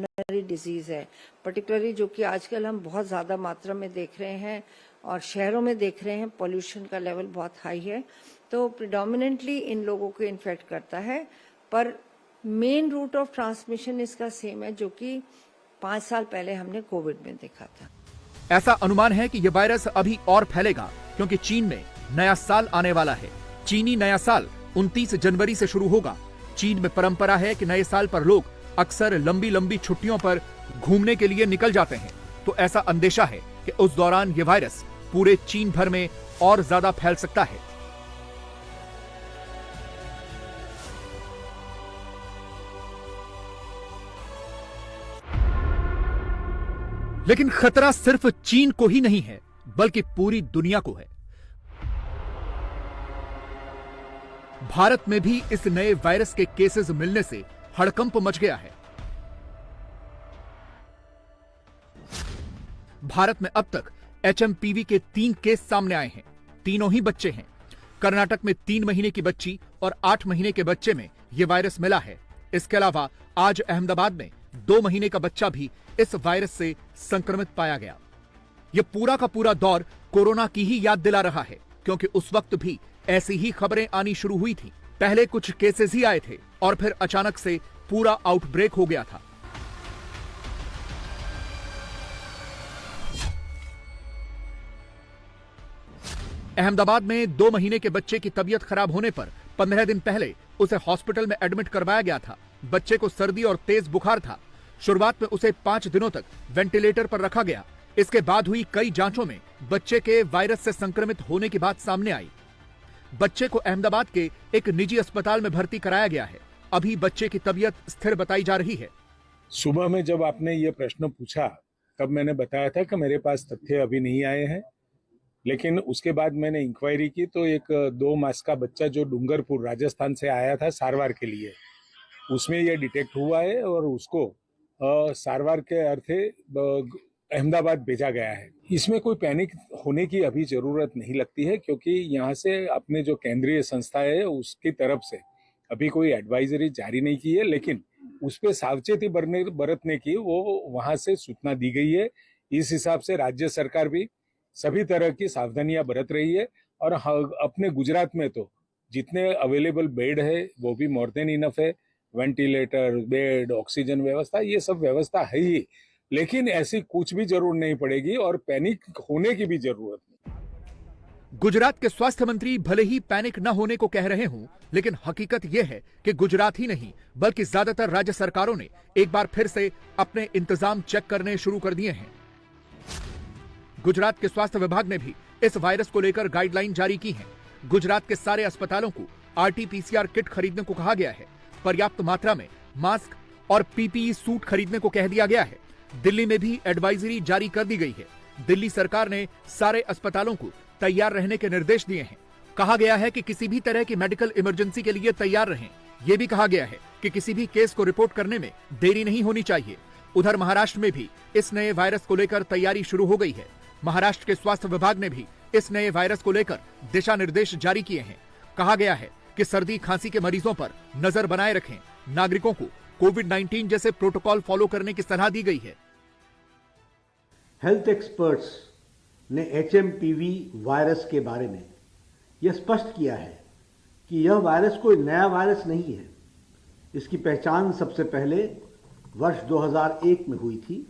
Pulmonary disease है, particularly जो कि आजकल हम बहुत ज़्यादा मात्रा में देख रहे हैं और शहरों में देख रहे हैं। पॉल्यूशन का लेवल बहुत हाई है, तो प्रिडोमिनेंटली इन लोगों को इन्फेक्ट करता है, पर मेन रूट ऑफ ट्रांसमिशन इसका सेम है जो कि 5 साल पहले हमने कोविड में देखा था। ऐसा अनुमान है कि यह वायरस अभी और फैलेगा, क्योंकि चीन में नया साल आने वाला है। चीनी नया साल 29 जनवरी से शुरू होगा। चीन में परंपरा है कि नए साल पर लोग अक्सर लंबी लंबी छुट्टियों पर घूमने के लिए निकल जाते हैं, तो ऐसा अंदेशा है कि उस दौरान यह वायरस पूरे चीन भर में और ज्यादा फैल सकता है। लेकिन खतरा सिर्फ चीन को ही नहीं है, बल्कि पूरी दुनिया को है। भारत में भी इस नए वायरस के केसेस मिलने से हड़कंप मच गया है। भारत में अब तक एचएमपीवी के 3 केस सामने आए हैं। तीनों ही बच्चे हैं। कर्नाटक में 3 महीने की बच्ची और 8 महीने के बच्चे में यह वायरस मिला है। इसके अलावा आज अहमदाबाद में 2 महीने का बच्चा भी इस वायरस से संक्रमित पाया गया। यह पूरा का पूरा दौर कोरोना की ही याद दिला रहा है, क्योंकि उस वक्त भी ऐसी ही खबरें आनी शुरू हुई थी। पहले कुछ केसेस ही आए थे और फिर अचानक से पूरा आउटब्रेक हो गया था। अहमदाबाद में 2 महीने के बच्चे की तबीयत खराब होने पर 15 दिन पहले उसे हॉस्पिटल में एडमिट करवाया गया था। बच्चे को सर्दी और तेज बुखार था। शुरुआत में उसे 5 दिनों तक वेंटिलेटर पर रखा गया। इसके बाद हुई कई जांचों में बच्चे के वायरस से संक्रमित होने की बात सामने आई। बच्चे को अहमदाबाद के एक निजी अस्पताल में भर्ती कराया गया है। अभी बच्चे की तबीयत स्थिर बताई जा रही है। सुबह में जब आपने ये प्रश्न पूछा तब मैंने बताया था कि मेरे पास तथ्य अभी नहीं आए हैं, लेकिन उसके बाद मैंने इंक्वायरी की तो एक 2 मास का बच्चा जो डूंगरपुर राजस्थान से आया था सारवार के लिए, उसमें ये डिटेक्ट हुआ है और उसको सारवार के अर्थे अहमदाबाद भेजा गया है। इसमें कोई पैनिक होने की अभी जरूरत नहीं लगती है, क्योंकि यहाँ से अपने जो केंद्रीय संस्था है उसकी तरफ से अभी कोई एडवाइजरी जारी नहीं की है, लेकिन उस पर सावचेती बरतने की वो वहां से सूचना दी गई है। इस हिसाब से राज्य सरकार भी सभी तरह की सावधानियां बरत रही है और अपने गुजरात में तो जितने अवेलेबल बेड है वो भी मोर देन इनफ है। वेंटिलेटर, बेड, ऑक्सीजन व्यवस्था, ये सब व्यवस्था है ही, लेकिन ऐसी कुछ भी जरूरत नहीं पड़ेगी और पैनिक होने की भी जरूरत नहीं। गुजरात के स्वास्थ्य मंत्री भले ही पैनिक न होने को कह रहे हों, लेकिन हकीकत यह है कि गुजरात ही नहीं बल्कि ज्यादातर राज्य सरकारों ने एक बार फिर से अपने इंतजाम चेक करने शुरू कर दिए हैं। गुजरात के स्वास्थ्य विभाग ने भी इस वायरस को लेकर गाइडलाइन जारी की है। गुजरात के सारे अस्पतालों को आरटी-पीसीआर किट खरीदने को कहा गया है। पर्याप्त मात्रा में मास्क और पीपीई सूट खरीदने को कह दिया गया है। दिल्ली में भी एडवाइजरी जारी कर दी गई है। दिल्ली सरकार ने सारे अस्पतालों को तैयार रहने के निर्देश दिए हैं। कहा गया है कि किसी भी तरह की मेडिकल इमरजेंसी के लिए तैयार रहें। यह भी कहा गया है कि किसी भी केस को रिपोर्ट करने में देरी नहीं होनी चाहिए। उधर महाराष्ट्र में भी इस नए वायरस को लेकर तैयारी शुरू हो गई है। महाराष्ट्र के स्वास्थ्य विभाग ने भी इस नए वायरस को लेकर दिशा निर्देश जारी किए हैं। कहा गया है कि सर्दी खांसी के मरीजों पर नजर बनाए रखें। नागरिकों को कोविड-19 जैसे प्रोटोकॉल फॉलो करने की सलाह दी गई है। हेल्थ एक्सपर्ट्स ने एचएमपीवी वायरस के बारे में यह स्पष्ट किया है कि यह वायरस कोई नया वायरस नहीं है। इसकी पहचान सबसे पहले वर्ष 2001 में हुई थी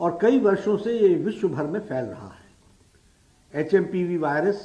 और कई वर्षों से ये विश्व भर में फैल रहा है। HMPV virus